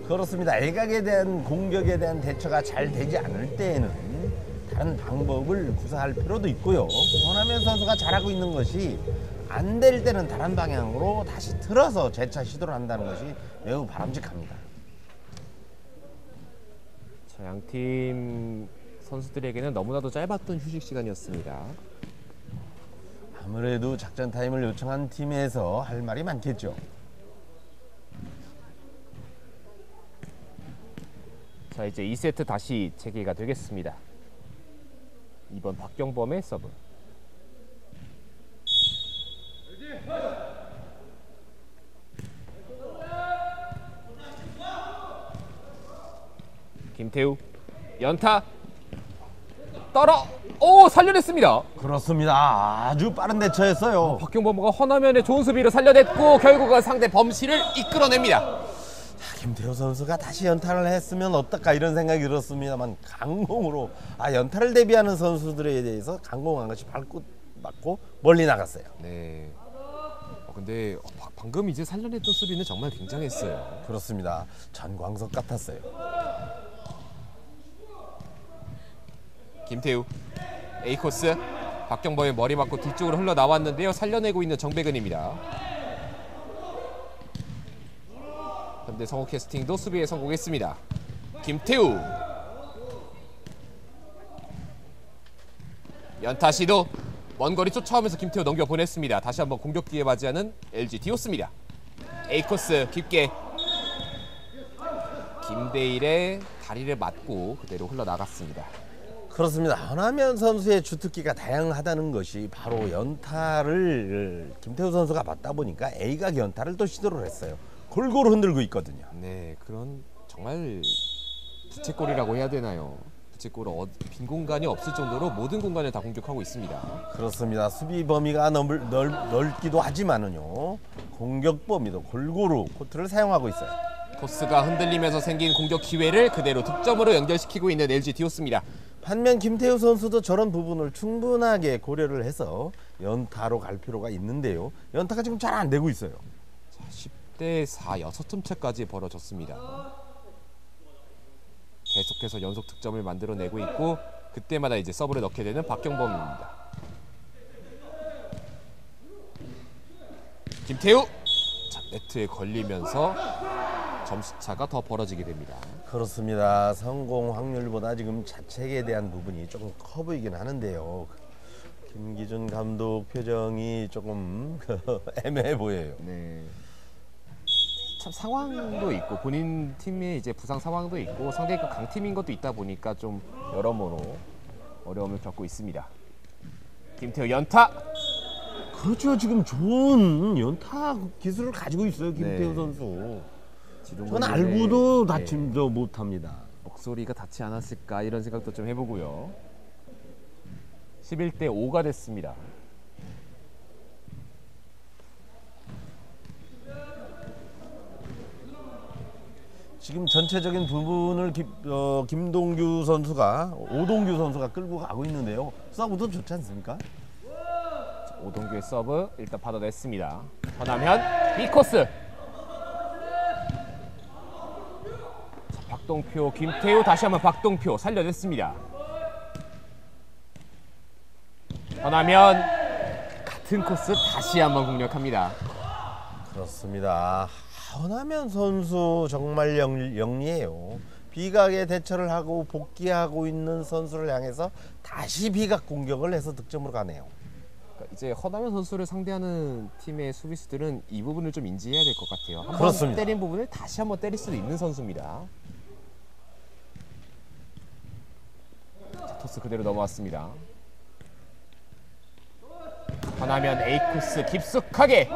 Speaker 2: 그렇습니다. 애각에 대한 공격에 대한 대처가 잘 되지 않을 때에는 다른 방법을 구사할 필요도 있고요. 원하면 선수가 잘하고 있는 것이 안 될 때는 다른 방향으로 다시 틀어서 재차 시도를 한다는 것이 매우 바람직합니다.
Speaker 1: 자, 양팀 선수들에게는 너무나도 짧았던 휴식 시간이었습니다.
Speaker 2: 아무래도 작전 타임을 요청한 팀에서 할 말이 많겠죠.
Speaker 1: 자, 이제 2세트 다시 재개가 되겠습니다. 이번 박경범의 서브. 김태우 연타 떨어 오 살려냈습니다.
Speaker 2: 그렇습니다. 아주 빠른 대처였어요.
Speaker 1: 박경범가 허나면의 좋은 수비로 살려냈고 결국은 상대 범실을 이끌어냅니다.
Speaker 2: 김태호 선수가 다시 연타를 했으면 어떨까 이런 생각이 들었습니다만 강공으로 연타를 대비하는 선수들에 대해서 강공한 것이 맞고 멀리 나갔어요.
Speaker 1: 네. 근데 방금 이제 살려냈던 수비는 정말 굉장했어요.
Speaker 2: 그렇습니다. 전광석 같았어요.
Speaker 1: 김태우 A 코스 박경범의 머리 맞고 뒤쪽으로 흘러 나왔는데요. 살려내고 있는 정백은입니다. 현대 성우 캐스팅도 수비에 성공했습니다. 김태우 연타 시도 먼 거리 쫓아오면서 김태우 넘겨 보냈습니다. 다시 한번 공격 기회 맞이하는 LG 디오스입니다. A 코스 깊게 김대일의 다리를 맞고 그대로 흘러나갔습니다.
Speaker 2: 그렇습니다. 한화면 선수의 주특기가 다양하다는 것이 바로 연타를 김태우 선수가 맞다 보니까 A각 연타를 또 시도를 했어요. 골고루 흔들고 있거든요.
Speaker 1: 네, 그런 정말 부채꼴이라고 해야 되나요? 부채꼴 빈 공간이 없을 정도로 모든 공간을 다 공격하고 있습니다.
Speaker 2: 그렇습니다. 수비 범위가 넓기도 하지만은요, 공격 범위도 골고루 코트를 사용하고 있어요.
Speaker 1: 코스가 흔들리면서 생긴 공격 기회를 그대로 득점으로 연결시키고 있는 LG 디오스입니다.
Speaker 2: 반면 김태우 선수도 저런 부분을 충분하게 고려를 해서 연타로 갈 필요가 있는데요. 연타가 지금 잘 안 되고 있어요.
Speaker 1: 자, 10대 4 6점 차까지 벌어졌습니다. 계속해서 연속 득점을 만들어내고 있고 그때마다 이제 서브를 넣게 되는 박경범입니다. 김태우! 자, 네트에 걸리면서 점수차가 더 벌어지게 됩니다.
Speaker 2: 그렇습니다. 성공 확률보다 지금 자책에 대한 부분이 조금 커 보이긴 하는데요. 김기준 감독 표정이 조금 애매해 보여요.
Speaker 1: 네. 참 상황도 있고 본인 팀의 이제 부상 상황도 있고 상대가 강팀인 것도 있다 보니까 좀 여러모로 어려움을 겪고 있습니다. 김태우 연타.
Speaker 2: 그렇죠. 지금 좋은 연타 기술을 가지고 있어요. 김태우
Speaker 1: 네.
Speaker 2: 선수. 전
Speaker 1: 지동건의
Speaker 2: 알고도
Speaker 1: 네.
Speaker 2: 다침도 못합니다.
Speaker 1: 목소리가 닿지 않았을까 이런 생각도 좀 해보고요. 11대 5가 됐습니다.
Speaker 2: 지금 전체적인 부분을 김동규 선수가 오동규 선수가 끌고 가고 있는데요. 서브도 좋지 않습니까?
Speaker 1: 오동규의 서브 일단 받아냈습니다. 허남현 B코스. 박동표, 김태우 다시 한번 박동표 살려냈습니다. 허남현 같은 코스 다시 한번 공략합니다.
Speaker 2: 그렇습니다. 허남현 선수 정말 영리해요. 비각에 대처를 하고 복귀하고 있는 선수를 향해서 다시 비각 공격을 해서 득점으로 가네요.
Speaker 1: 그러니까 이제 허남현 선수를 상대하는 팀의 수비수들은 이 부분을 좀 인지해야 될 것 같아요. 한번
Speaker 2: 그렇습니다.
Speaker 1: 때린 부분을 다시 한번 때릴 수도 있는 선수입니다. 자, 토스 그대로 넘어왔습니다. 허남현 A코스 깊숙하게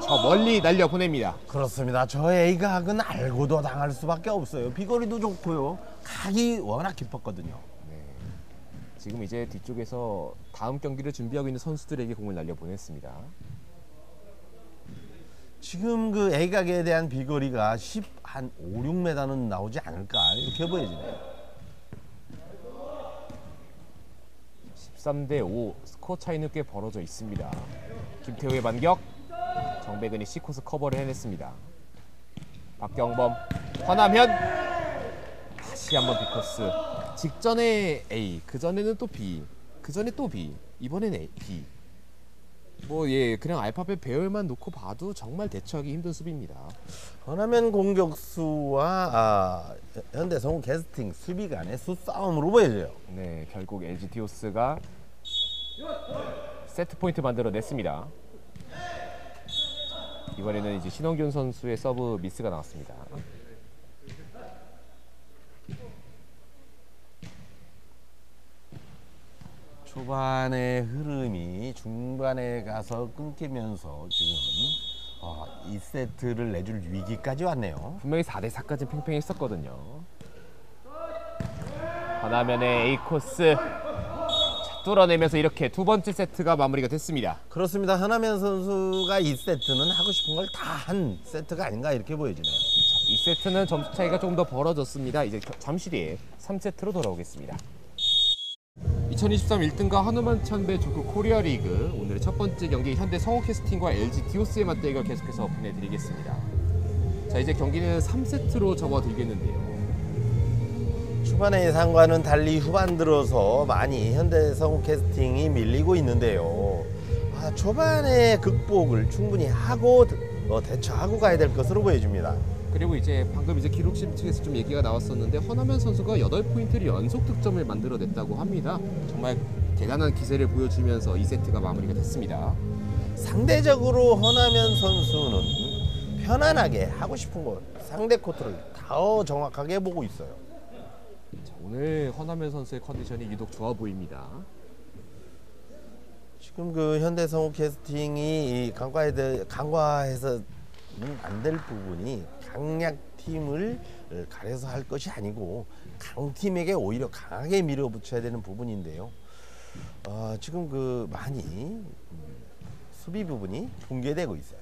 Speaker 1: 저 멀리 날려 보냅니다.
Speaker 2: 그렇습니다. 저 A각은 알고도 당할 수밖에 없어요. 비거리도 좋고요. 각이 워낙 깊었거든요.
Speaker 1: 지금 이제 뒤쪽에서 다음 경기를 준비하고 있는 선수들에게 공을 날려 보냈습니다.
Speaker 2: 지금 그 A각에 대한 비거리가 한 5, 6m는 나오지 않을까 이렇게 보여지네요.
Speaker 1: 13대 5 스코어 차이는 꽤 벌어져 있습니다. 김태우의 반격. 정배근이 C코스 커버를 해냈습니다. 박경범 허남현 다시 한번 B코스. 직전에 A, 그 전에는 또 B, 그 전에 또 B, 이번엔 A, B. 뭐 그냥 알파벳 배열만 놓고 봐도 정말 대처하기 힘든 수비입니다.
Speaker 2: 허남현 공격수와 현대성우 캐스팅 수비 간의 수싸움으로 보여져요.
Speaker 1: 네, 결국 LG 디오스가 세트 포인트 만들어냈습니다. 이번에는 이제 신원균 선수의 서브 미스가 나왔습니다.
Speaker 2: 초반의 흐름이 중반에 가서 끊기면서 지금 2세트를 내줄 위기까지 왔네요.
Speaker 1: 분명히 4대 4까지 팽팽했었거든요. 하나면의 A 코스 뚫어내면서 이렇게 두 번째 세트가 마무리가 됐습니다.
Speaker 2: 그렇습니다. 하나면 선수가 2세트는 하고 싶은 걸 다 한 세트가 아닌가 이렇게 보여지네요.
Speaker 1: 2세트는 점수 차이가 조금 더 벌어졌습니다. 이제 잠시 뒤에 3세트로 돌아오겠습니다. 2023 1등과 한우만 천배 조크 코리아 리그 오늘의 첫 번째 경기 현대 성우 캐스팅과 LG 디오스의 맞대결 계속해서 보내드리겠습니다. 자, 이제 경기는 3세트로 접어들겠는데요.
Speaker 2: 초반의 예상과는 달리 후반 들어서 많이 현대성우 캐스팅이 밀리고 있는데요. 초반의 극복을 충분히 하고 대처하고 가야 될 것으로 보여집니다.
Speaker 1: 그리고 이제 방금 이제 기록실 측에서 좀 얘기가 나왔었는데 허남현 선수가 8포인트를 연속 득점을 만들어냈다고 합니다. 정말 대단한 기세를 보여주면서 2세트가 마무리가 됐습니다.
Speaker 2: 상대적으로 허남현 선수는 편안하게 하고 싶은 것 상대 코트를 더 정확하게 보고 있어요.
Speaker 1: 자, 오늘 허남현 선수의 컨디션이 유독 좋아 보입니다.
Speaker 2: 지금 그 현대성우 캐스팅이 간과해서는 안 될 부분이 강약 팀을 가려서 할 것이 아니고 강팀에게 오히려 강하게 밀어붙여야 되는 부분인데요. 지금 그 많이 수비 부분이 붕괴되고 있어요.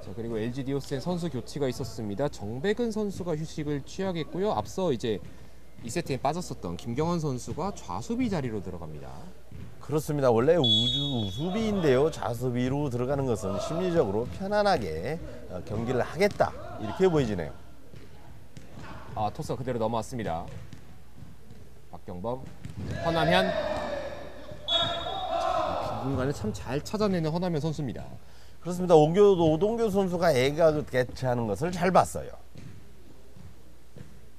Speaker 1: 자, 그리고 LG 디오스의 선수 교체가 있었습니다. 정배근 선수가 휴식을 취하겠고요. 앞서 이제 2세트에 빠졌었던 김경원 선수가 좌수비 자리로 들어갑니다.
Speaker 2: 그렇습니다. 원래 우수비인데요. 좌수비로 들어가는 것은 심리적으로 편안하게 경기를 하겠다 이렇게 보여지네요.
Speaker 1: 토스가 그대로 넘어왔습니다. 박경범, 허남현. 빈 공간을 참 잘 찾아내는 허남현 선수입니다.
Speaker 2: 그렇습니다. 오동교 선수가 애가 개최하는 것을 잘 봤어요.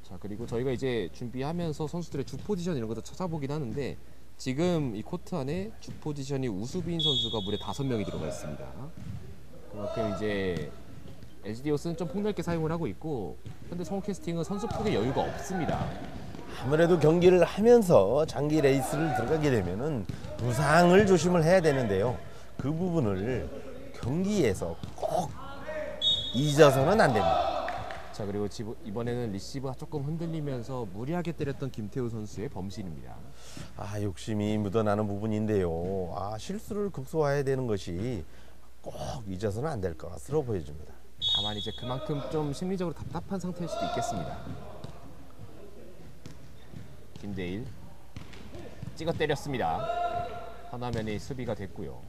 Speaker 1: 자, 그리고 저희가 이제 준비하면서 선수들의 주 포지션 이런 것도 찾아보긴 하는데 지금 이 코트 안에 주 포지션이 우수빈 선수가 무려 5명이 들어가 있습니다. 그만큼 이제 LG 디오스는 좀 폭넓게 사용을 하고 있고 현대 성우 캐스팅은 선수 폭에 여유가 없습니다.
Speaker 2: 아무래도 경기를 하면서 장기 레이스를 들어가게 되면은 부상을 조심을 해야 되는데요. 그 부분을 경기에서 꼭 잊어서는 안 됩니다.
Speaker 1: 자, 그리고 이번에는 리시브가 조금 흔들리면서 무리하게 때렸던 김태우 선수의 범실입니다.
Speaker 2: 욕심이 묻어나는 부분인데요. 실수를 극소화해야 되는 것이 꼭 잊어서는 안 될 것으로 보여집니다.
Speaker 1: 다만 이제 그만큼 좀 심리적으로 답답한 상태일 수도 있겠습니다. 김대일 찍어 때렸습니다. 하나면의 수비가 됐고요.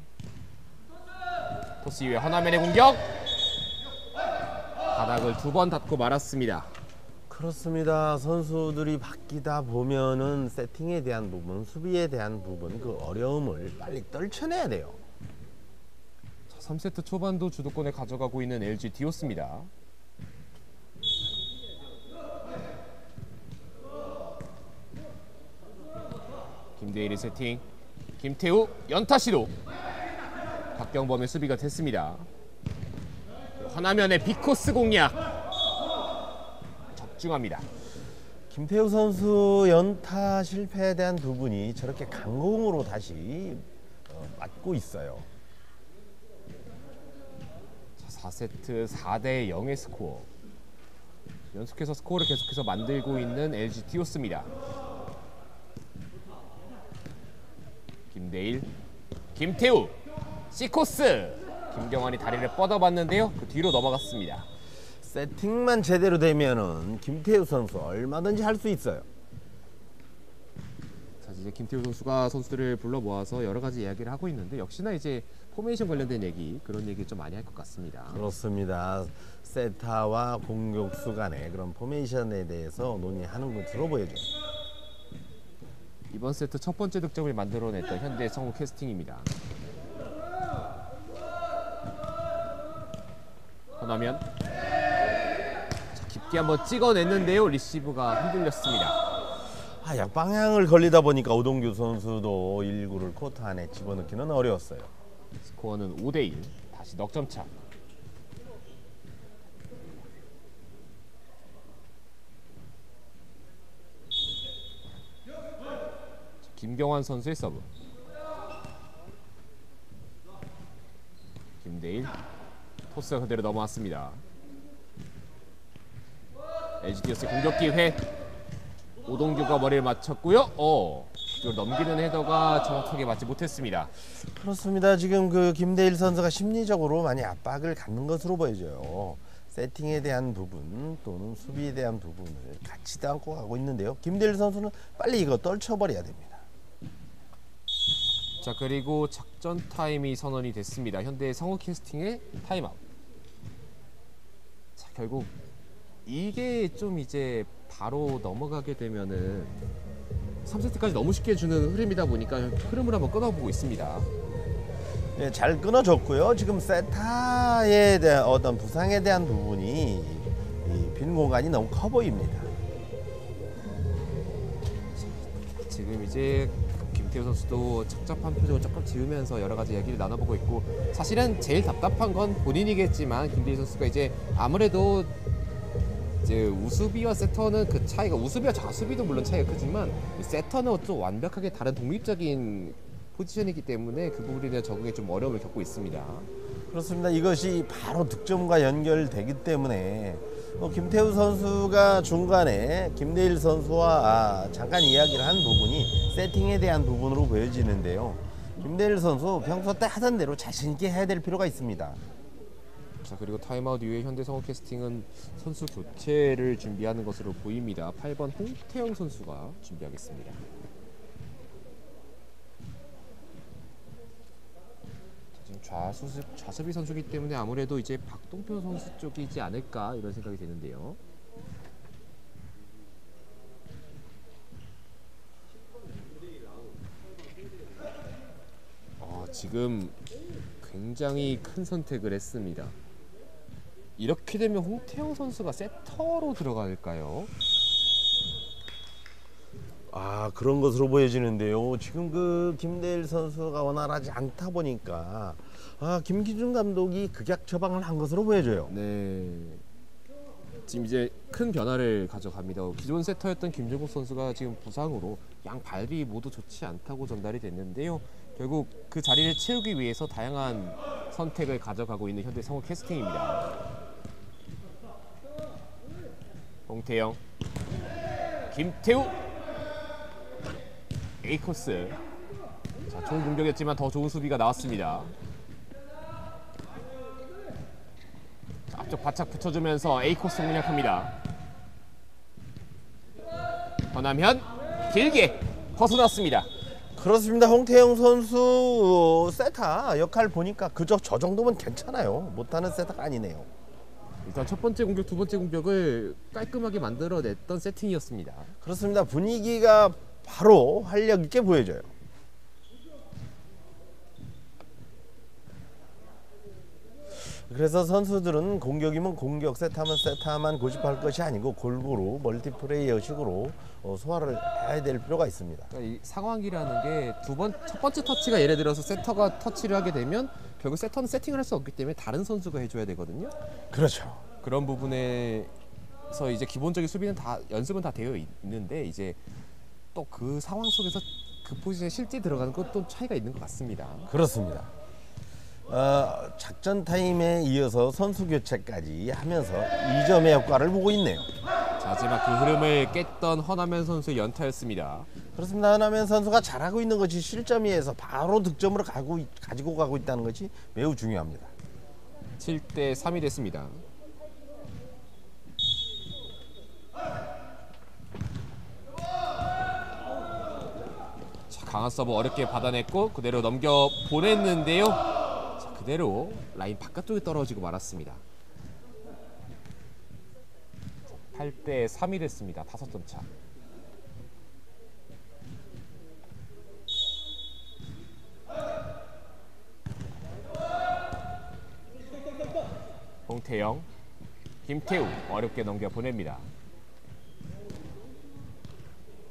Speaker 1: 토스 이후에 하나면의 공격. 바닥을 2번 닫고 말았습니다.
Speaker 2: 그렇습니다. 선수들이 바뀌다 보면은 세팅에 대한 부분, 수비에 대한 부분, 그 어려움을 빨리 떨쳐내야 돼요.
Speaker 1: 자, 3세트 초반도 주도권을 가져가고 있는 LG 디오스입니다. 김대일의 세팅. 김태우 연타 시도. 박경범의 수비가 됐습니다. 하나면의 B코스 공략. 적중합니다.
Speaker 2: 김태우 선수 연타 실패에 대한 부분이 저렇게 강공으로 다시 맞고 있어요.
Speaker 1: 4세트 4대 0의 스코어. 연속해서 스코어를 계속해서 만들고 있는 LG 디오스입니다. 김대일, 김태우, C코스. 김경환이 다리를 뻗어봤는데요. 그 뒤로 넘어갔습니다.
Speaker 2: 세팅만 제대로 되면은 김태우 선수 얼마든지 할 수 있어요.
Speaker 1: 자, 이제 김태우 선수가 선수들을 불러 모아서 여러 가지 이야기를 하고 있는데 역시나 이제 포메이션 관련된 얘기, 그런 얘기 좀 많이 할 것 같습니다.
Speaker 2: 그렇습니다. 세타와 공격수 간의 그런 포메이션에 대해서 논의하는 것으로 보여져요.
Speaker 1: 이번 세트 첫 번째 득점을 만들어냈던 현대 성우 캐스팅입니다. 전화면 깊게 한번 찍어냈는데요. 리시브가 흔들렸습니다.
Speaker 2: 약방향을 걸리다 보니까 오동규 선수도 1구를 코트 안에 집어넣기는 어려웠어요.
Speaker 1: 스코어는 5대1. 다시 넉점 차. 김경환 선수의 서브. 김대일. 토스가 그대로 넘어왔습니다. LG 디오스 공격 기회. 오동규가 머리를 맞췄고요. 이걸 넘기는 헤더가 정확하게 맞지 못했습니다.
Speaker 2: 그렇습니다. 지금 그 김대일 선수가 심리적으로 많이 압박을 갖는 것으로 보여져요. 세팅에 대한 부분 또는 수비에 대한 부분을 같이도 안고 가고 있는데요. 김대일 선수는 빨리 이거 떨쳐버려야 됩니다.
Speaker 1: 자, 그리고 작전 타임이 선언이 됐습니다. 현대 성우 캐스팅의 타임아웃. 자, 결국 이게 좀 이제 바로 넘어가게 되면은 3세트까지 너무 쉽게 주는 흐름이다 보니까 흐름을 한번 끊어보고 있습니다.
Speaker 2: 네, 잘 끊어졌고요. 지금 세타에 대한 어떤 부상에 대한 부분이 이 빈 공간이 너무 커 보입니다.
Speaker 1: 지금 이제 김태우 선수도 착잡한 표정을 조금 지으면서 여러 가지 얘기를 나눠보고 있고, 사실은 제일 답답한 건 본인이겠지만 김대일 선수가 이제 아무래도 이제 우수비와 세터는 그 차이가, 우수비와 좌수비도 물론 차이가 크지만 세터는 좀 완벽하게 다른 독립적인 포지션이기 때문에 그 부분에 대한 적응에 좀 어려움을 겪고 있습니다.
Speaker 2: 그렇습니다. 이것이 바로 득점과 연결되기 때문에 김태우 선수가 중간에 김대일 선수와 잠깐 이야기를 한 부분이 세팅에 대한 부분으로 보여지는데요. 김대일 선수 평소 때 하던 대로 자신 있게 해야 될 필요가 있습니다.
Speaker 1: 자, 그리고 타임아웃 이후에 현대 성우 캐스팅은 선수 교체를 준비하는 것으로 보입니다. 8번 홍태영 선수가 준비하겠습니다. 자, 지금 좌수비 선수이기 때문에 아무래도 이제 박동표 선수 쪽이지 않을까 이런 생각이 드는데요. 지금 굉장히 큰 선택을 했습니다. 이렇게 되면 홍태영 선수가 세터로 들어갈까요?
Speaker 2: 그런 것으로 보여지는데요. 지금 그 김대일 선수가 원활하지 않다 보니까 김기준 감독이 극약 처방을 한 것으로 보여져요.
Speaker 1: 네. 지금 이제 큰 변화를 가져갑니다. 기존 세터였던 김종국 선수가 지금 부상으로 양 발이 모두 좋지 않다고 전달이 됐는데요. 결국 그 자리를 채우기 위해서 다양한 선택을 가져가고 있는 현대 성우 캐스팅입니다. 홍태영, 김태우, A코스. 자, 좋은 공격이었지만 더 좋은 수비가 나왔습니다. 자, 앞쪽 바짝 붙여주면서 A코스 공략합니다. 전하면 길게 벗어났습니다.
Speaker 2: 그렇습니다. 홍태영 선수 세타 역할 보니까 그저 저 정도면 괜찮아요. 못하는 세타가 아니네요.
Speaker 1: 일단 첫 번째 공격, 두 번째 공격을 깔끔하게 만들어냈던 세팅이었습니다.
Speaker 2: 그렇습니다. 분위기가 바로 활력 있게 보여져요. 그래서 선수들은 공격이면 공격, 세타면 세타만 고집할 것이 아니고 골고루 멀티플레이어식으로 소화를 해야 될 필요가 있습니다.
Speaker 1: 그러니까 이 상황이라는 게 첫 번째 터치가 예를 들어서 세터가 터치를 하게 되면 결국 세터는 세팅을 할 수 없기 때문에 다른 선수가 해줘야 되거든요.
Speaker 2: 그렇죠.
Speaker 1: 그런 부분에서 이제 기본적인 수비는 다 연습은 다 되어 있는데 이제 또 그 상황 속에서 그 포지션에 실제 들어가는 것도 차이가 있는 것 같습니다.
Speaker 2: 그렇습니다. 작전 타임에 이어서 선수 교체까지 하면서 2점의 효과를 보고 있네요.
Speaker 1: 자, 하지만 그 흐름을 깼던 허남현 선수의 연타였습니다.
Speaker 2: 그렇습니다. 하나면 선수가 잘하고 있는 것이 실점위에서 바로 득점으로 가지고 가고 있다는 것이 매우 중요합니다.
Speaker 1: 7대 3이 됐습니다. 자, 강한 서브 어렵게 받아냈고 그대로 넘겨 보냈는데요. 자, 그대로 라인 바깥쪽에 떨어지고 말았습니다. 8대 3이 됐습니다. 5점 차. 홍태영, 김태우 어렵게 넘겨 보냅니다.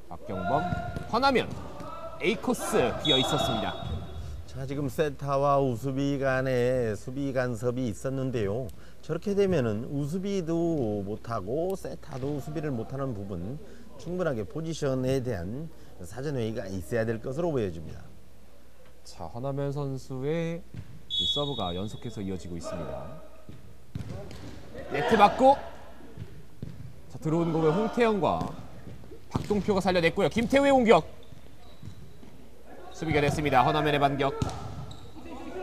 Speaker 1: 박경범, 허남현, A코스 비어 있었습니다.
Speaker 2: 자, 지금 세타와 우수비 간에 수비 간섭이 있었는데요. 저렇게 되면은 우수비도 못하고 세타도 수비를 못하는 부분, 충분하게 포지션에 대한 사전 회의가 있어야 될 것으로 보여집니다.
Speaker 1: 자, 허남현 선수의 이 서브가 연속해서 이어지고 있습니다. 네트 맞고, 자, 들어온 공을 홍태영과 박동표가 살려냈고요. 김태우의 공격. 수비가 됐습니다. 허남현의 반격.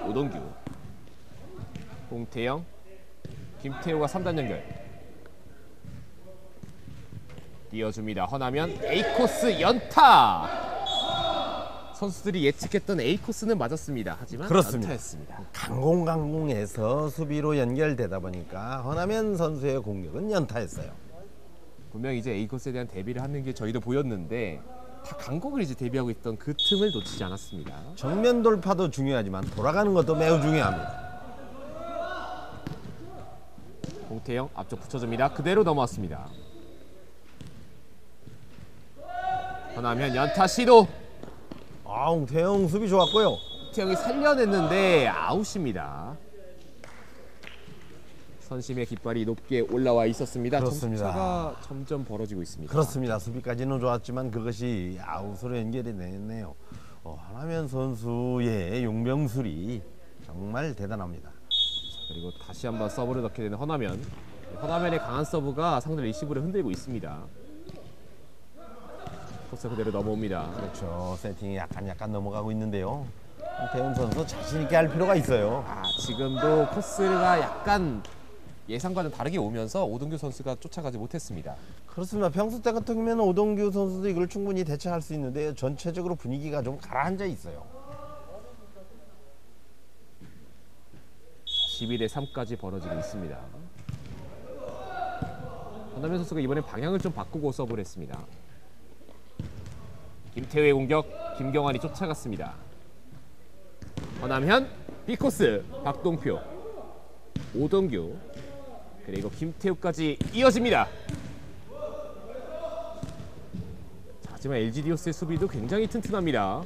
Speaker 1: 오동규, 홍태영, 김태우가 3단 연결. 띄워줍니다. 허남현 A코스 연타. 선수들이 예측했던 A코스는 맞았습니다. 하지만
Speaker 2: 그렇습니다.
Speaker 1: 연타였습니다.
Speaker 2: 강공강공해서 수비로 연결되다 보니까 허남현 선수의 공격은 연타했어요.
Speaker 1: 분명히 이제 A코스에 대한 대비를 하는 게 저희도 보였는데 다 강공을 이제 대비하고 있던 그 틈을 놓치지 않았습니다.
Speaker 2: 정면 돌파도 중요하지만 돌아가는 것도 매우 중요합니다.
Speaker 1: 홍태영 앞쪽 붙여줍니다. 그대로 넘어왔습니다. 허남현 연타 시도.
Speaker 2: 홍태영 수비 좋았고요.
Speaker 1: 홍태영이 살려냈는데 아웃입니다. 선심의 깃발이 높게 올라와 있었습니다.
Speaker 2: 그렇습니다.
Speaker 1: 점차가 점점 벌어지고 있습니다.
Speaker 2: 그렇습니다. 수비까지는 좋았지만 그것이 아웃으로 연결이 됐네요. 허남현 선수의 용병술이 정말 대단합니다.
Speaker 1: 그리고 다시 한번 서브를 넣게 되는 허남현. 허남현의 강한 서브가 상대 리시브를 흔들고 있습니다. 코스 그대로 넘어옵니다.
Speaker 2: 그렇죠. 세팅이 약간 넘어가고 있는데요. 태훈 선수 자신 있게 할 필요가 있어요.
Speaker 1: 지금도 코스가 약간 예상과는 다르게 오면서 오동규 선수가 쫓아가지 못했습니다.
Speaker 2: 그렇습니다. 평소 때 같으면 오동규 선수도 이걸 충분히 대처할 수 있는데 전체적으로 분위기가 좀 가라앉아 있어요.
Speaker 1: 11대 3까지 벌어지고 있습니다. 허남현 선수가 이번엔 방향을 좀 바꾸고 서브를 했습니다. 김태우의 공격, 김경환이 쫓아갔습니다. 허남현, B코스, 박동표, 오동규, 그리고 김태우까지 이어집니다. 자, 하지만 LG 디오스의 수비도 굉장히 튼튼합니다.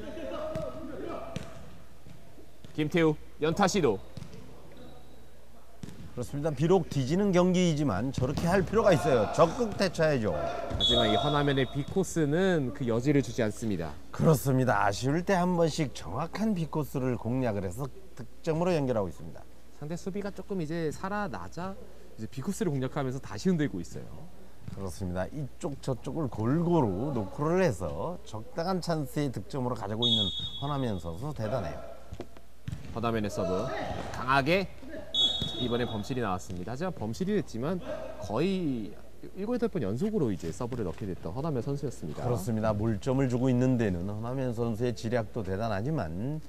Speaker 1: 김태우, 연타 시도.
Speaker 2: 그렇습니다. 비록 뒤지는 경기이지만 저렇게 할 필요가 있어요. 적극 대처해야죠.
Speaker 1: 하지만 이 허남현의 B코스는 그 여지를 주지 않습니다.
Speaker 2: 그렇습니다. 아쉬울 때 한 번씩 정확한 B코스를 공략을 해서 득점으로 연결하고 있습니다.
Speaker 1: 상대 수비가 조금 이제 살아나자 이제 B코스를 공략하면서 다시 흔들고 있어요.
Speaker 2: 그렇습니다. 이쪽 저쪽을 골고루 노크를 해서 적당한 찬스의 득점으로 가지고 있는 허남현 선수 대단해요.
Speaker 1: 허남현의 서브 강하게. 이번에 범실이 나왔습니다. 하지만 범실이 됐지만 거의 7, 8번 연속으로 이제 서브를 넣게 됐던 허남현 선수였습니다.
Speaker 2: 그렇습니다. 몰점을 주고 있는 데는 허남현 선수의 지략도 대단하지만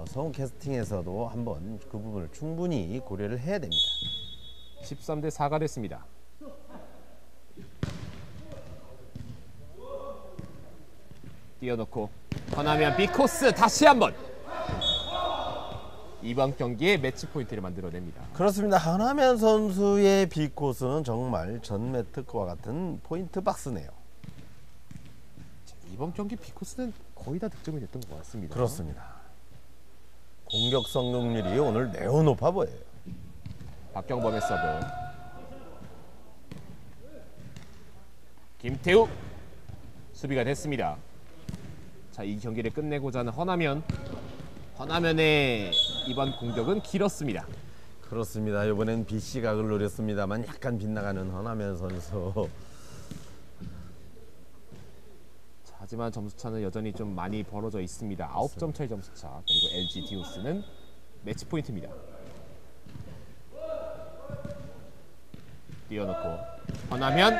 Speaker 2: 성우 캐스팅에서도 한번 그 부분을 충분히 고려를 해야 됩니다.
Speaker 1: 13대 4가 됐습니다. 띄워놓고 허남현 B코스 다시 한번 이번 경기에 매치 포인트를 만들어냅니다.
Speaker 2: 그렇습니다. 허남현 선수의 B코스는 정말 전 매트와 같은 포인트 박스네요.
Speaker 1: 이번 경기 B코스는 거의 다 득점이 됐던 것 같습니다.
Speaker 2: 그렇습니다. 공격 성공률이 오늘 매우 높아 보여요.
Speaker 1: 박경범의 서브. 김태우 수비가 됐습니다. 자, 이 경기를 끝내고자 하는 허남현. 허남현의 이번 공격은 길었습니다.
Speaker 2: 그렇습니다. 이번엔 BC 각을 노렸습니다만 약간 빗나가는 허남현 선수.
Speaker 1: 자, 하지만 점수차는 여전히 좀 많이 벌어져 있습니다. 9점 차의 점수차. 그리고 LG 디오스는 매치 포인트입니다. 띄워놓고 허남현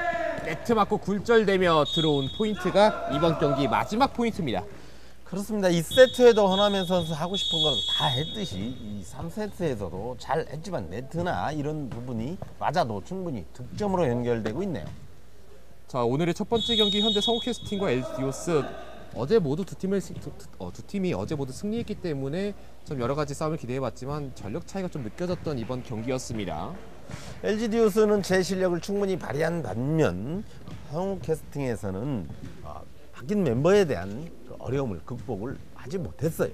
Speaker 1: 네트 맞고 굴절되며 들어온 포인트가 이번 경기 마지막 포인트입니다.
Speaker 2: 그렇습니다. 2세트에도 허남현 선수 하고 싶은 걸 다 했듯이 이 3세트에서도 잘 했지만 네트나 이런 부분이 맞아도 충분히 득점으로 연결되고 있네요.
Speaker 1: 자, 오늘의 첫 번째 경기 현대 성우캐스팅과 LG 디오스 어제 모두 두 팀이 어제 모두 승리했기 때문에 좀 여러 가지 싸움을 기대해봤지만 전력 차이가 좀 느껴졌던 이번 경기였습니다.
Speaker 2: LG 디오스는 제 실력을 충분히 발휘한 반면 성우캐스팅에서는 바뀐 멤버에 대한 어려움을 극복을 하지 못했어요.